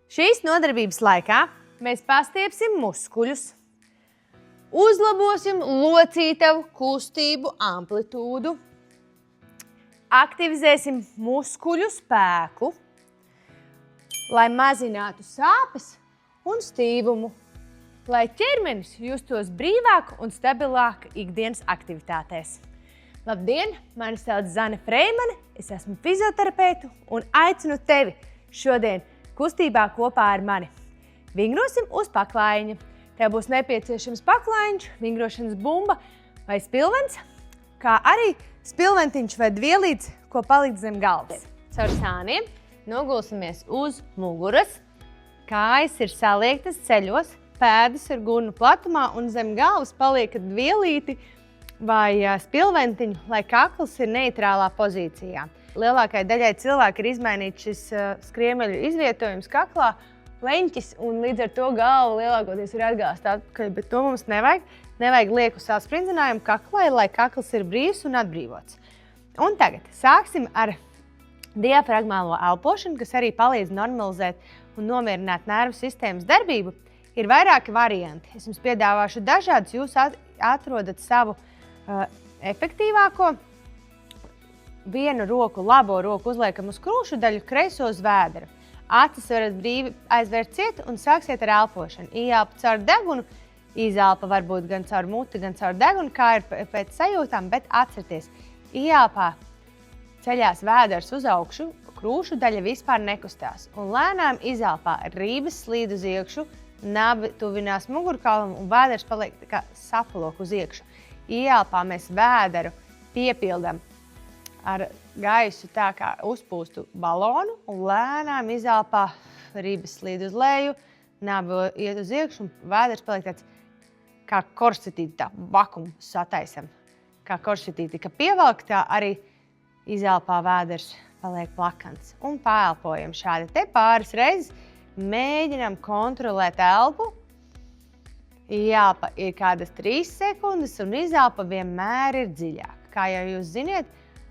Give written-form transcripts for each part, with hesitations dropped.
Šīs nodarbības laikā mēs pastiepsim muskuļus, uzlabosim locītavu kustību amplitūdu, aktivizēsim muskuļu spēku, lai mazinātu sāpes un stīvumu, lai ķermenis justos brīvāk un stabilāk ikdienas aktivitātēs. Labdien, mani sauc Zane Freimane, es esmu fizioterapeite un aicinu tevi šodien kustībā kopā ar mani. Vingrosim uz paklājiņa. Tev būs nepieciešams paklājiņš, vingrošanas bumba vai spilvens, kā arī spilventiņš vai dvielīts, ko palikt zem galvas. Caur sāniem nogulsimies uz muguras, kājas ir saliektas ceļos, pēdas ir gurnu platumā un zem galvas paliekat dvielīti vai spilventiņu, lai kakls ir neitrālā pozīcijā. Lielākai daļai cilvēki ir izmainīts šis skriemeļu izvietojums kaklā, leņķis, un līdz ar to galva lielākoties ir atgāzta atpakaļ, bet to mums nevajag. Nevajag lieku sasprindinājumu kaklai, lai kakls ir brīvs un atbrīvots. Un tagad sāksim ar diafragmālo elpošanu, kas arī palīdz normalizēt un nomierināt nervu sistēmas darbību. Ir vairāki varianti. Es jums piedāvāšu dažādus, jūs atrodat savu efektīvāko. Vienu roku, labo roku uzliekam uz krūšu daļu, kreiso uz vēdera. Acis varat brīvi aizvērt ciet un sāksiet ar elpošanu. Ieelpa caur degunu, izelpa varbūt gan caur muti, gan caur degunu, kā ir pēc sajūtām, bet atcerieties, ieelpā ceļās vēders uz augšu, krūšu daļa vispār nekustās. Un lēnām izelpā rības slīd uz iekšu, nabi tuvinās mugurkaulam un vēders paliek kā sapalok uz iekšu. Ieelpā mēs vēderu piepildam ar gaisu tā kā uzpūstu balonu un lēnām izelpā ribas slīd uz leju, nabi iet uz iekšu un vēders paliek tāds kā korsetīti, tā vakumu sataisam. Kā korsetīti, ka pievelk, tā arī izelpā vēders paliek plakans. Un paelpojam šādi te pāris reizes, mēģinam kontrolēt elpu. Ieelpa ir kādas 3 sekundes un izelpa vienmēr ir dziļāk. Kā jau jūs ziniet,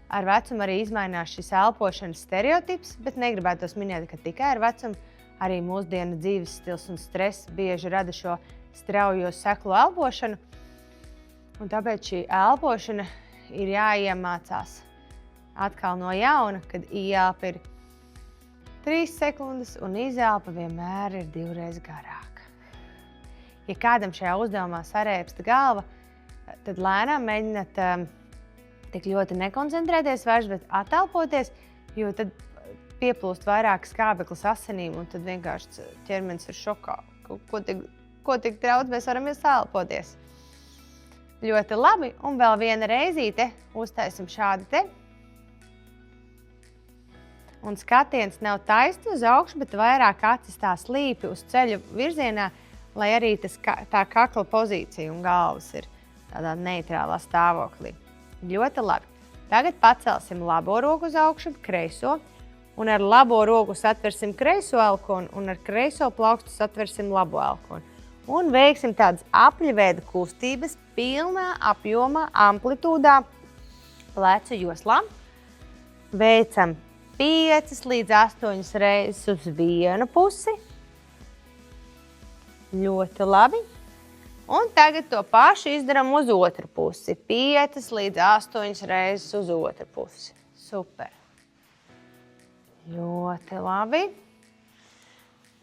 ar vecumu arī izmainās šis elpošanas stereotips, bet negribētos minēt, ka tikai ar vecumu arī mūsdienu dzīves stils un stress bieži rada šo straujo seklu elpošanu. Un tāpēc šī elpošana ir jāiemācās atkal no jauna, kad ieelpa ir 3 sekundes un izelpa vienmēr ir 2 reizes garāka. Ja kādam šajā uzdevumā sarēpsta galva, tad lēnām mēģināt tik ļoti nekoncentrēties vairs, bet atelpoties, jo tad pieplūst vairāk skābeklis asinīm un tad vienkārši ķermenis ir šokā. Ko tik trauc, mēs varam ieelpoties. Ļoti labi, un vēl viena reizīte uztaisim šādi te. Un skatiens nav taisni uz augšu, bet vairāk acis tā slīpi uz ceļu virzienā, lai arī tā kakla pozīcija un galvas ir tādā neitrālā stāvoklī. Ļoti labi. Tagad pacelsim labo roku uz augšu, kreiso, un ar labo roku satversim kreiso elkonu, un ar kreiso plaukstu satversim labo elkonu. Un veiksim tādas apļveida kustības pilnā apjomā, amplitūdā, plecu joslā. Veicam 5 līdz 8 reizes uz vienu pusi. Ļoti labi. Un tagad to pašu izdaram uz otru pusi. 5 līdz 8 reizes uz otru pusi. Super. Ļoti labi.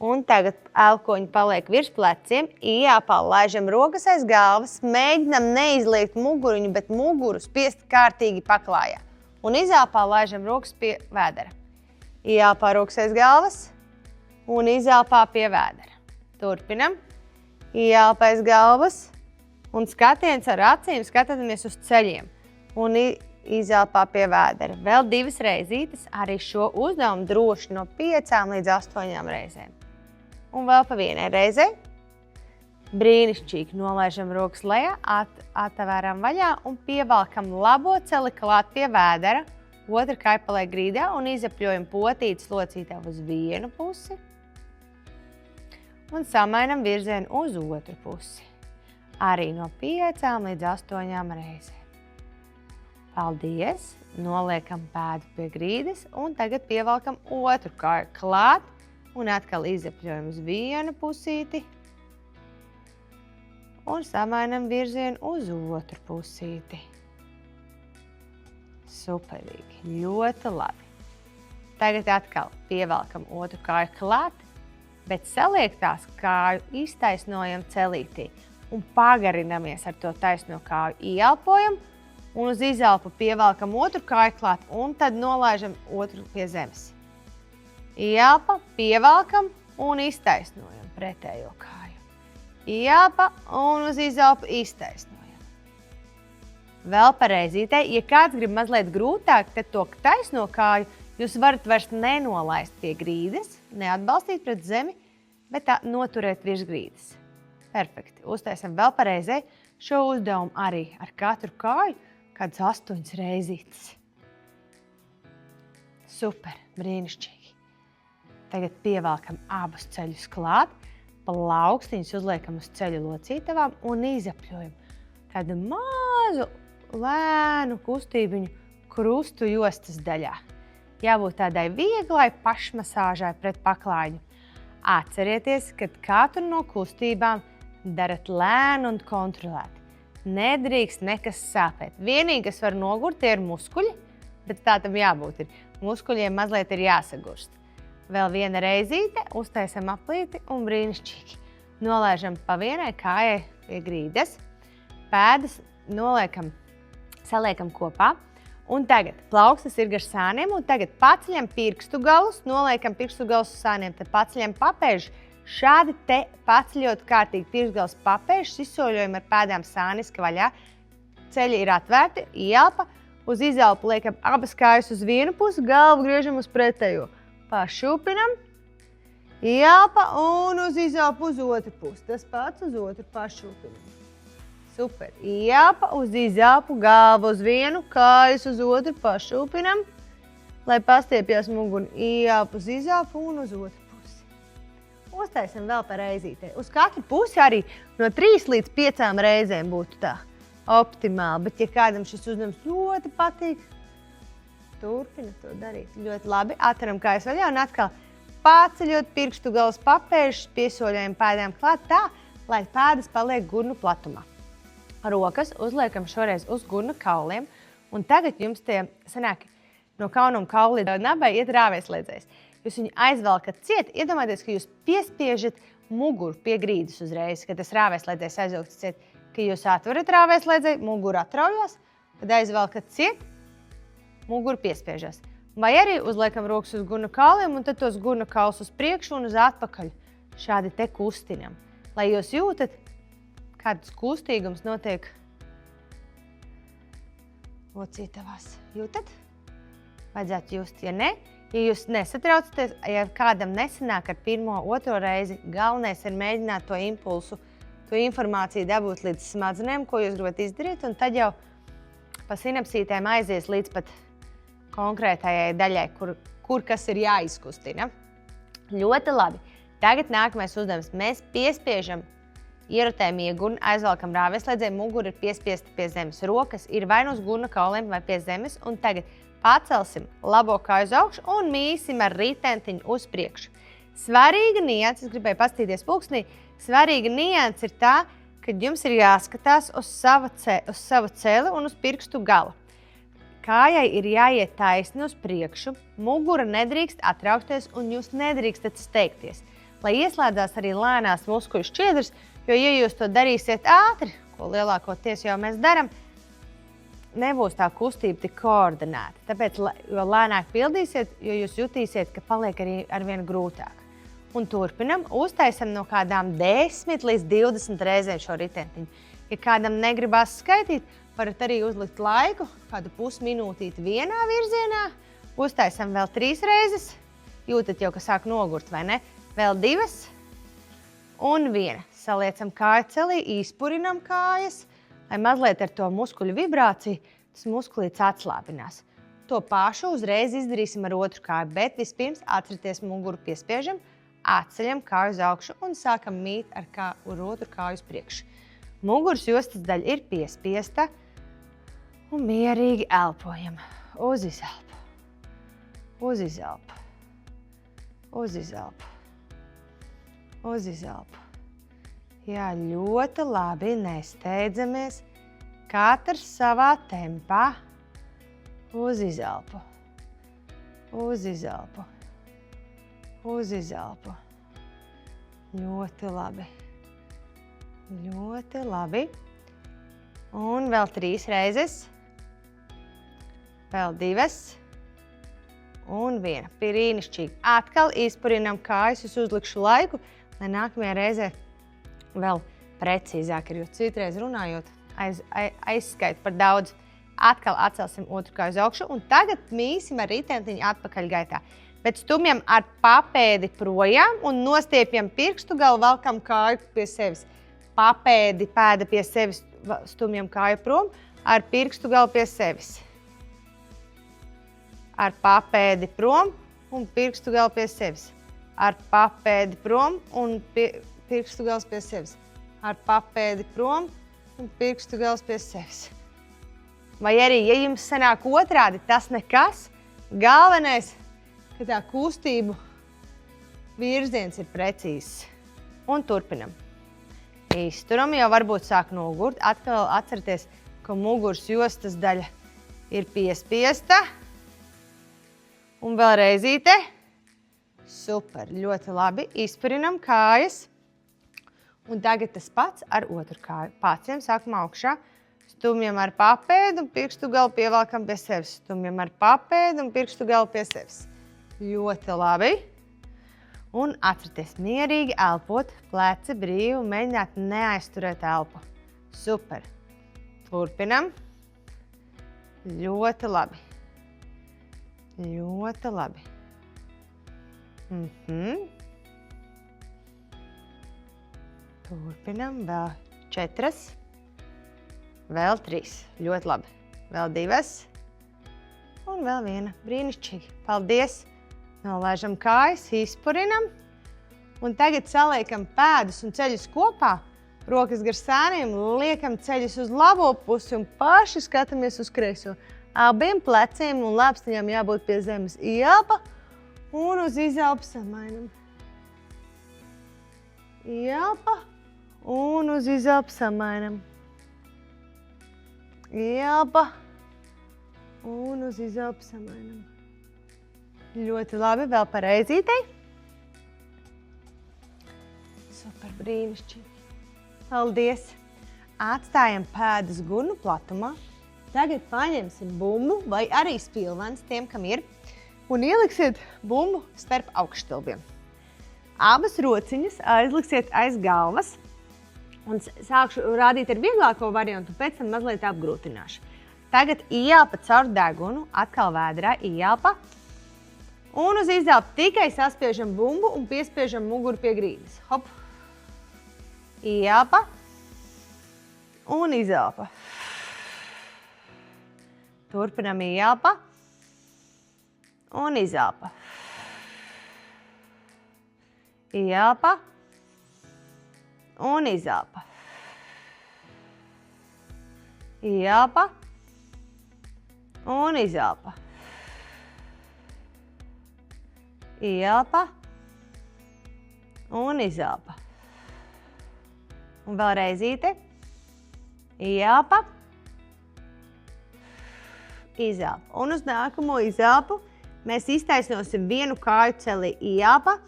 Un tagad elkoņi paliek virs pleciem. Ieelpā laižam rokas aiz galvas. Mēģinam neizliekt muguriņu, bet muguru spiest kārtīgi paklājā. Un izelpā laižam rokas pie vēdera. Ieelpā rokas aiz galvas un izelpā pie vēdera. Turpinam. Ieelpa aiz galvas un skatiens ar acīm skatāmies uz ceļiem. Un izelpā pie vēdera. Vēl 2 reizītes, arī šo uzdevumu droši no 5 līdz 8 reizēm. Un vēl pa vienai reizei. Brīnišķīgi nolaižam rokas lejā, atvēram vaļā un pievalkam labo celi klāt pie vēdera. Otra kāja paliek grīdā un izapļojam potītes locītavu uz vienu pusi. Un samainam virzienu uz otru pusi. Arī no 5 līdz 8 reizēm. Paldies! Noliekam pēdu pie grīdas un tagad pievelkam otru kāju klāt un atkal izapļojam uz vienu pusīti un samainam virzienu uz otru pusīti. Superīgi, ļoti labi. Tagad atkal pievelkam otru kāju klāt, bet saliektās kāju iztaisnojam celītī un pagarinamies ar to taisno kāju. Ieelpojam un uz izelpu pievelkam otru kāju klāt un tad nolaižam otru pie zemes. Ieelpa, pievelkam un iztaisnojam pretējo kāju. Ieelpa un uz izelpu iztaisnojam. Vēl pareizītē, ja kāds grib mazliet grūtāk, tad to taisno kāju jūs varat vairs nenolaist pie grīdas, neatbalstīt pret zemi, bet tā noturēt virs grīdas. Perfekti. Uztaisam vēl pareizai šo uzdevumu arī ar katru kāju kādas 8 reizītes. Super, brīnišķīgi. Tagad pievelkam abus ceļus klāt, plaukstiņus uzliekam uz ceļu locītavām un izapļojam tādu mazu, lēnu kustībiņu krustu jostas daļā. Jābūt tādai vieglai pašmasāžai pret paklājiņu. Atcerieties, ka katru no kustībām darat lēnu un kontrolēti. Nedrīkst nekas sāpēt. Vienīgi, kas var nogurt, tie ir muskuļi, bet tā tam jābūt. Muskuļiem mazliet ir jāsagurst. Vēl viena reizīte, uztaisam aplīti un brīnišķīgi. Nolaižam pa vienai kājai pie grīdas. Pēdas saliekam kopā. Un tagad plaukstas ir gar sāniem, un tagad paceļam pirkstu galus, noliekam pirkstu galus uz sāniem, tad paceļam papēžu. Šādi te paceļot kārtīgi pirkstgalus papēžus, izsoļojam ar pēdām sāniski vaļā. Ceļi ir atvērti, ieelpa, uz izelpu liekam abas kājas uz vienu pusi, galvu griežam uz pretējo. Pašūpinam, ieelpa un uz izelpu uz otru pusi. Tas pats uz otru pašūpinam. Super. Ieelpa uz izelpu, galvu uz vienu, kājas uz otru pašūpinam, lai pastiepjas muguri. Ieelpa uz izelpu un uz otru. Uztaisam vēl pa reizītē. Uz katru pusi arī no 3 līdz 5 reizēm būtu tā optimāli. Bet, ja kādam šis uzdevums ļoti patīk, turpina to darīt. Ļoti labi. Atveram kājas vaļā un atkal paceļot pirkstu galus papēžus, piesoļojam pēdām klāt tā, lai pēdas paliek gurnu platumā. Rokas uzliekam šoreiz uz gurnu kauliem. Un tagad jums tie sanāk no kauna un kauli nabai iet rāvēslēdzējs. Jūs viņu aizvelkat ciet, iedomājieties, ka jūs piespiežat muguru pie grīdas uzreiz, kad tas rāvēslēdzējs aizvelkts ciet. Kad jūs atverat rāvēslēdzēju, muguru atraujās, tad aizvelkat ciet, muguru piespiežas. Vai arī uzliekam rokas uz gurnu kauliem un tad tos gurnu kaulus uz priekšu un uz atpakaļ. Šādi te kustinam. Lai jūs jūtat, kāds kustīgums notiek locītavās. Jūtat? Vajadzētu just, ja ne. Ja jūs nesatraucaties, ja kādam nesanāk ar pirmo, otro reizi, galvenais ir mēģināt to impulsu, to informāciju dabūt līdz smadzenēm, ko jūs gribat izdarīt, un tad jau pa sinapsītēm aizies līdz pat konkrētajai daļai, kur kas ir jāizkustina. Ļoti labi. Tagad nākamais uzdevums. Mēs piespiežam, ierotējam iegurni, aizvelkam rāvēslēdzēju, mugura ir piespiesta pie zemes. Rokas ir vai nu uz gurna kauliem vai pie zemes, un tagad pacelsim labo kāju uz augšu un mīsim ar ritentiņu uz priekšu. Svarīga nianse, es gribēju paskatīties pulksnī, svarīga nianse ir tā, ka jums ir jāskatās uz savu celi un uz pirkstu galu. Kājai ir jāiet taisni uz priekšu, mugura nedrīkst atraukties un jūs nedrīkstat steigties, lai ieslēdzās arī lēnās muskuļu šķiedras, jo, ja jūs to darīsiet ātri, ko lielākoties jau mēs daram, nebūs tā kustība tik koordinēta. Tāpēc, jo lēnāk pildīsiet, jo jūs jutīsiet, ka paliek arī arvien grūtāk. Un turpinam, uztaisam no kādām 10 līdz 20 reizēm šo ritentiņu. Ja kādam negribās skaitīt, varat arī uzlikt laiku, kādu pusminūtīti vienā virzienā. Uztaisam vēl 3 reizes. Jūtat jau, ka sāk nogurt, vai ne? Vēl 2 un 1. Saliecam kāju celī, izpurinam kājas, lai mazliet ar to muskuļu vibrāciju tas muskulīts atslābinās. To pašu uzreiz izdarīsim ar otru kāju, bet vispirms atcerieties muguru piespiežam, atceļam kāju uz augšu un sākam mīt ar otru kāju uz priekšu. Muguras jostas daļa ir piespiesta un mierīgi elpojam. Uz izelpu, uz izelpu, uz izelpu. uz izelpu. Jā, ļoti labi, nesteidzamies. Katrs savā tempā. Uz izelpu. Uz izelpu. Uz izelpu. Ļoti labi. Ļoti labi. Un vēl 3 reizes. Vēl 2. Un 1. Brīnišķīgi. Atkal izpurinam kājas, es uzlikšu laiku, lai nākamajā reizē vēl precīzāk ir, jo citreiz runājot, aizskaitu par daudz. Atkal atcelsim otru kāju uz augšu un tagad mīsim ar ritentiņu atpakaļ gaitā. Bet stumjam ar papēdi projām un nostiepjam pirkstu galu, valkam kāju pie sevis. Papēdi, pēda pie sevis, stumjam kāju prom, ar pirkstu galu pie sevis. Ar papēdi prom un pirkstu galu pie sevis. Ar papēdi prom un pirkstu gals pie sevis. Ar papēdi prom un pirkstu gals pie sevis. Vai arī, ja jums sanāk otrādi, tas nekas. Galvenais, ka tā kustību virziens ir precīzs. Un turpinam. Izturam, jau varbūt sāk nogurt. Atkal atcerieties, ka muguras jostas daļa ir piespiesta. Un vēl reizīte. Super, ļoti labi. Izpurinam kājas. Un tagad tas pats ar otru kāju. Paciem sākam augšā. Stumjam ar papēdu un pirkstu galu pievelkam pie sevis. Stumjam ar papēdu un pirkstu galu pie sevis. Ļoti labi. Un atcerieties, mierīgi elpot, pleci brīvi un mēģināt neaizturēt elpu. Super. Turpinam. Ļoti labi. Ļoti labi. Turpinam. Vēl 4. Vēl 3. Ļoti labi. Vēl 2. Un vēl 1. Brīnišķīgi. Paldies. Nolaižam kājas, izpurinam. Un tagad saliekam pēdus un ceļus kopā. Rokas gar sāniem, liekam ceļus uz labo pusi un paši skatāmies uz kreiso. Abiem pleciem un lāpstiņām jābūt pie zemes. Ielpa un uz izelpu samainam. Ielpa un uz izelpu samainam. Ielpa un uz izelpu samainam. Ļoti labi, vēl par reizītei. Super, brīnišķīgi. Paldies. Atstājam pēdas gurnu platumā. Tagad paņemsim bumbu vai arī spilvens tiem, kam ir, un ieliksiet bumbu starp augšstilbiem. Abas rociņas aizliksiet aiz galvas. Un sākšu rādīt ar vieglāko variantu, pēc tam mazliet apgrūtināšu. Tagad ielpa caur degunu, atkal vēdrā ielpa. Un uz izelpu tikai saspiežam bumbu un piespiežam muguru pie grīdas. Hop. Ielpa. Un izelpa. Turpinam ielpa. Un izelpa. Ielpa. Un izelpa. Ielpa. Un izelpa. Ielpa. Un izelpa. Un vēl reizīte. Ielpa. Izelpa. Un uz nākamo izelpu mēs iztaisnosim vienu kāju celī. Ielpa.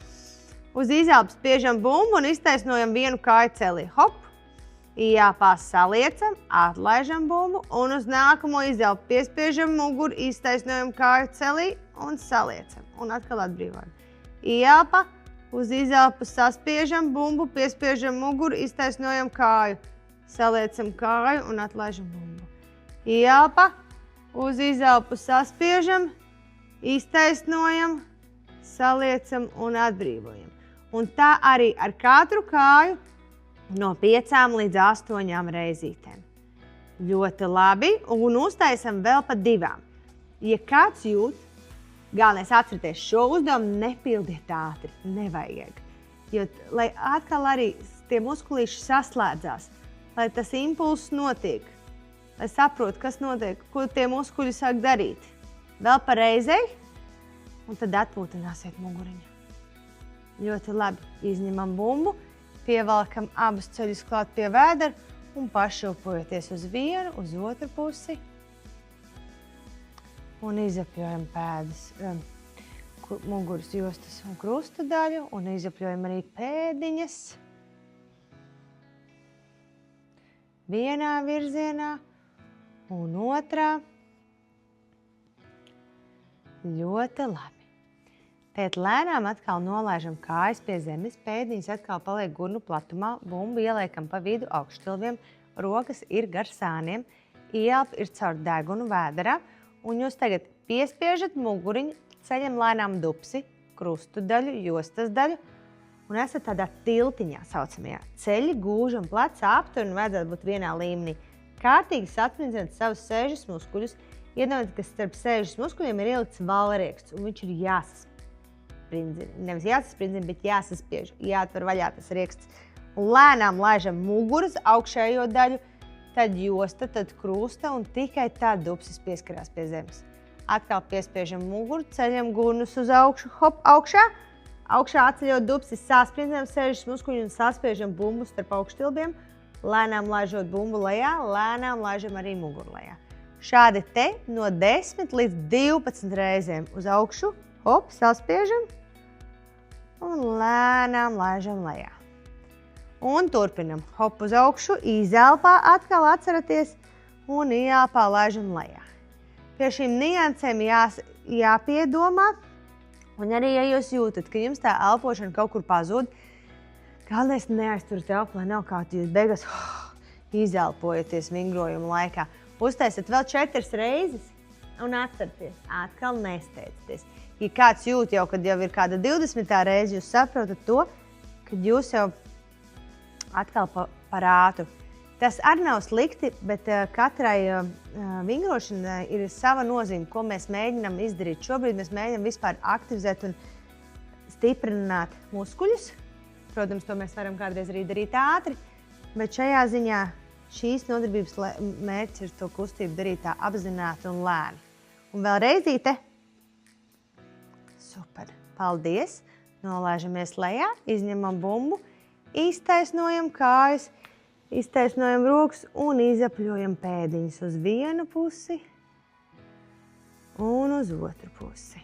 Uz izelpu spiežam bumbu un iztaisnojam vienu kāju celī. Hop. Ielpā saliecam, atlaižam bumbu un uz nākamo izelpu piespiežam muguru, iztaisnojam kāju celī un saliecam. Un atkal atbrīvojam. Ielpa, uz izelpu saspiežam bumbu, piespiežam muguru, iztaisnojam kāju. Saliecam kāju un atlaižam bumbu. Ielpa, uz izelpu saspiežam, iztaisnojam, saliecam un atbrīvojam. Un tā arī ar katru kāju no 5 līdz 8 reizītēm. Ļoti labi, un uztaisam vēl pa 2. Ja kāds jūt, galvenais atcerieties, šo uzdevumu nepildiet ātri, nevajag. Jo, lai atkal arī tie muskulīši saslēdzās, lai tas impulss notiek, lai saprot, kas notiek, ko tie muskuļi sāk darīt. Vēl pa reizei, un tad atpūtināsiet muguriņu. Ļoti labi. Izņemam bumbu, pievelkam abus ceļus klāt pie vēdera un pašūpojoties uz vienu, uz otru pusi. Un izapļojam pēdas, muguras jostas un krusta daļu un izapļojam arī pēdiņas. Vienā virzienā un otrā. Ļoti labi. Tēt lēnām atkal nolaižam kājas pie zemes, pēdiņas atkal paliek gurnu platumā, bumbu ieliekam pa vidu augštilviem, rokas ir gar sāniem, ieelpa ir caur degunu vēderā, un jūs tagad piespiežat muguriņu, ceļam lēnām dupsi, krustu daļu, jostas daļu, un esat tādā tiltiņā saucamajā. Ceļi, gūžam, pleca, apturi un vajadzētu būt vienā līmenī. Kārtīgi saspringzināt savus sēžas muskuļus. Iedomājieties, ka starp sēžas muskuļiem ir ielikts valrieksts, un viņš ir jāsasprindzina. Nevis jāsasprindzina, bet jāsaspiež, jāatver vaļā tas rieksts. Un lēnām laižam muguras, augšējo daļu, tad josta, tad krusta, un tikai tad dupsis pieskarās pie zemes. Atkal piespiežam muguru, ceļam gurnus uz augšu, hop, augšā. Augšā atceļot dupsis, saspringzinām sēžas muskuļu un saspiežam bumbu starp augštilbiem. Lēnām laižot bumbu lejā, lēnām laižam arī muguru lejā. Šādi te no 10 līdz 12 reizēm uz augšu, hop, saspiežam un lēnām laižam lejā. Un turpinam, hop uz augšu, izelpā atkal atceraties un ieelpā laižam lejā. Pie šīm niansēm jāpiedomā, un arī, ja jūs jūtat, ka jums tā elpošana kaut kur pazūd, galvenais neaizturat elpu, lai nav kaut jūs beigās izelpojaties vingrojuma laikā. Uztaisiet vēl 4 reizes un atcerieties, atkal nesteidzaties. Ja kāds jūt jau, kad jau ir kāda 20. reize, jūs saprotat to, kad jūs jau atkal par ātru. Tas arī nav slikti, bet katrai vingrošanai ir sava nozīme, ko mēs mēģinām izdarīt. Šobrīd mēs mēģinām vispār aktivizēt un stiprināt muskuļus. Protams, to mēs varam kādreiz arī darīt ātri, bet šajā ziņā šīs nodarbības mērķis ir to kustību darīt tā apzināti un lēni. Un vēl reizīte. Super. Paldies. Nolaižamies lejā, izņemam bumbu, iztaisnojam kājas, iztaisnojam rokas un izapļojam pēdiņas uz vienu pusi un uz otru pusi.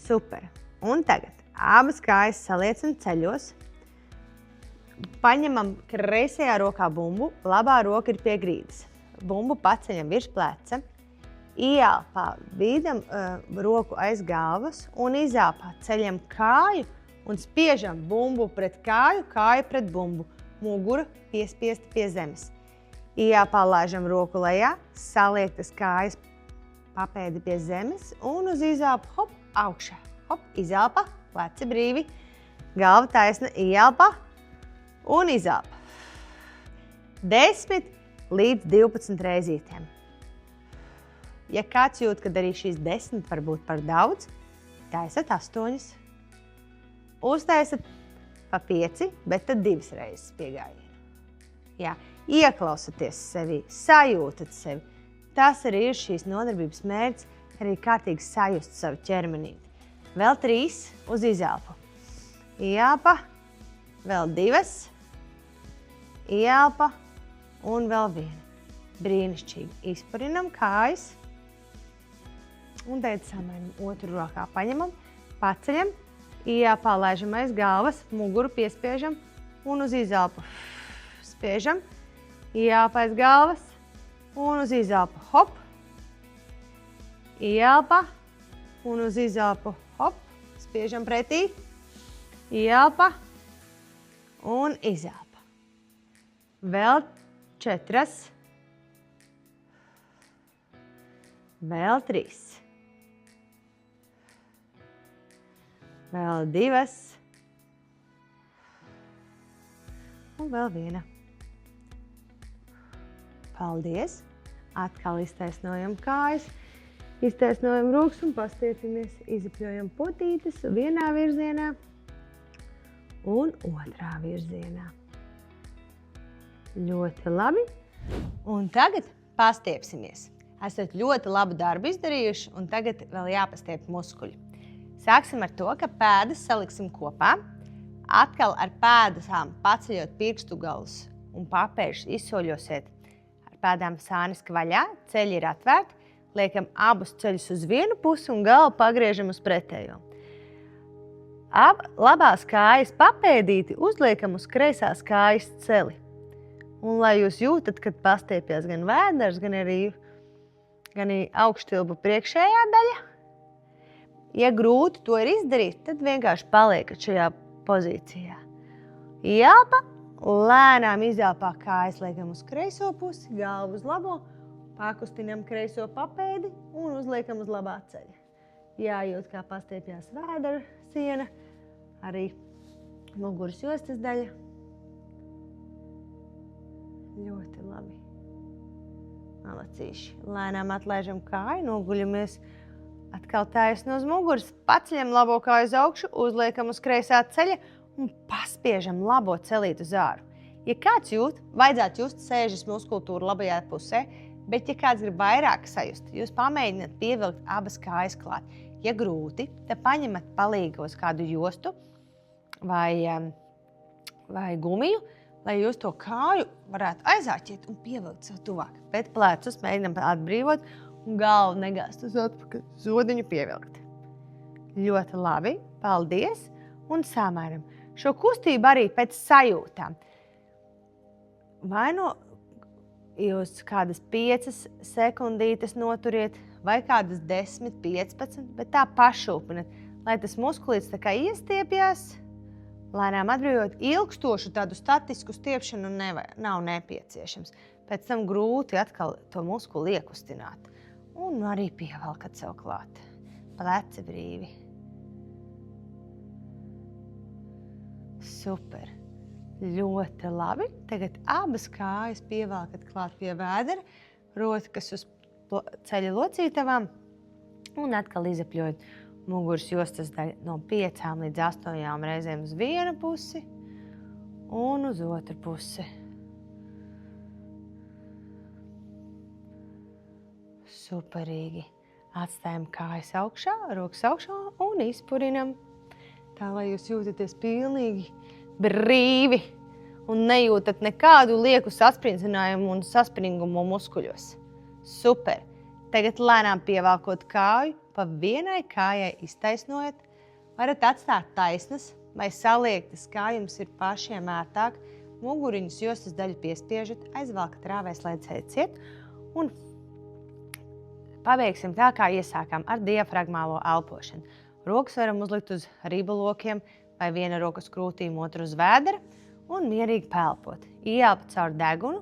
Super. Un tagad abas kājas saliecam ceļos. Paņemam kreisajā rokā bumbu, labā roka ir pie grīdas. Bumbu paceļam virs pleca, ieelpā bīdam roku aiz galvas un izelpā ceļam kāju un spiežam bumbu pret kāju, kāju pret bumbu, mugura piespiesta pie zemes. Ieelpā laižam roku lejā, saliektas kājas papēdi pie zemes un uz izelpu hop augšā. Hop, izelpa, pleci brīvi, galva taisna, ieelpa un izelpa. 10 līdz 12 reizītēm. Ja kāds jūt, ka arī šīs 10 var būt par daudz, taisat 8. Uztaisat pa 5, bet tad 2 reizes piegājienu. Jā, ieklausaties sevi, sajūtat sevi. Tas arī ir šīs nodarbības mērķis, arī kārtīgi sajust savu ķermenīti. Vēl 3 uz izelpu. Ieelpa, vēl 2, ieelpa un vēl 1. Brīnišķīgi. Izparinam kājas un tagad samainam otru rokā. Paņemam, paceļam, ieelpā laižam aiz galvas, muguru piespiežam un uz izelpu. Spiežam, ieelpa aiz galvas un uz izelpu. Hop, ieelpa un uz izelpu. Hop, spiežam pretī, ieelpa un izelpa. Vēl 4, vēl 3, vēl 2 un vēl 1. Paldies! Atkal iztaisnojam kājas. Iztaisnojam rokas un pastiepamies, izapļojam potītes vienā virzienā un otrā virzienā. Ļoti labi. Un tagad pastiepsimies. Esat ļoti labu darbu izdarījuši un tagad vēl jāpastiep muskuļi. Sāksim ar to, ka pēdas saliksim kopā. Atkal ar pēdām paceļot pirkstu galus un papēžus izsoļosiet ar pēdām sāniski vaļā. Ceļi ir atvērti. Liekam abus ceļus uz vienu pusi un galvu pagriežam uz pretējo. Labās kājas papēdīti uzliekam uz kreisās kājas celi. Un lai jūs jūtat, kad pastiepjas gan vēders, gan arī augštilbu priekšējā daļa. Ja grūti to ir izdarīt, tad vienkārši paliekat šajā pozīcijā. Ielpa, lēnām izelpā kājas liekam uz kreiso pusi, galvu uz labo, pakustinam kreiso papēdi un uzliekam uz labā ceļa. Jājūt, kā pastiepjas vēdera siena, arī muguras jostas daļa. Ļoti labi. Malacīši. Lēnām atlaižam kāju, noguļamies atkal taisni uz muguras, paceļam labo kāju uz augšu, uzliekam uz kreisā ceļa un paspiežam labo celīt uz āru. Ja kāds jūt, vajadzētu just sēžas muskultūru labajā pusē, bet ja kāds grib vairāk sajust, jūs pamēģināt pievilkt abas kājas klāt. Ja grūti, tad paņemat palīgos kādu jostu vai gumiju, lai jūs to kāju varētu aizāķiet un pievilkt sev tuvāk. Bet plecus mēģinam atbrīvot un galvu negāzt uz atpakaļ, zodiņu pievilkt. Ļoti labi, paldies un samēram. Šo kustību arī pēc sajūtām. Vai no jūs kādas 5 sekundītes noturiet, vai kādas 10, 15, bet tā pašūpinat, lai tas muskulīts tā kā iestiepjas, lēnām atbrīvot. Ilgstošu tādu statisku stiepšanu nav nepieciešams. Pēc tam grūti atkal to muskuli iekustināt. Un arī pievelkat sev klāt. Pleci brīvi. Super. Ļoti labi. Tagad abas kājas pievelkat klāt pie vēdera, rokas uz ceļa locītavām un atkal izapļojot muguras jostas daļu no 5 līdz 8 reizēm uz vienu pusi un uz otru pusi. Superīgi. Atstājam kājas augšā, rokas augšā un izpurinam. Tā, lai jūs jūtaties pilnīgi brīvi un nejūtat nekādu lieku sasprindzinājumu un saspringumu muskuļos. Super! Tagad lēnām pievelkot kāju, pa vienai kājai iztaisnojot. Varat atstāt taisnas vai saliektas, kā jums ir pašiem ērtāk. Muguriņas jostas daļu piespiežat, aizvelkat rāvēs, lai ceļciet un pabeigsim tā, kā iesākām ar diafragmālo elpošanu. Rokas varam uzlikt uz ribalokiem vai viena rokas krūtīm, otru uz vēdera un mierīgi pelpot. Ieelpa caur degunu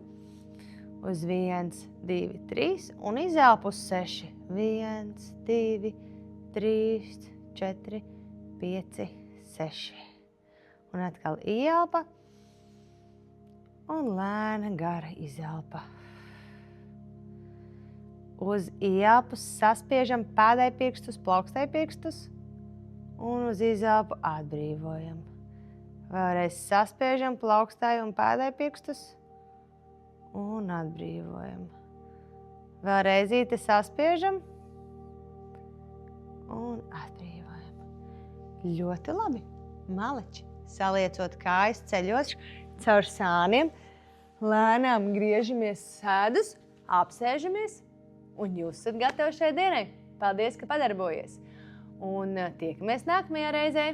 uz 1, 2, 3 un izelpa uz 6. 1, 2, 3, 4, 5, 6. Un atkal ieelpa un lēna gara izelpa. Uz ieelpas saspiežam pēdai pirkstus, plaukstai pirkstus un uz izelpu atbrīvojam. Vēlreiz saspiežam plaukstai un pēdai pirkstus un atbrīvojam. Vēlreiz saspiežam un atbrīvojam. Ļoti labi. Maleči. Saliecot kājas ceļos caur sāniem, lēnām griežamies sēdus, apsēžamies un jūs esat gatavi šai dienai. Paldies, ka padarbojies. Un tiekamies nākamajā reizē.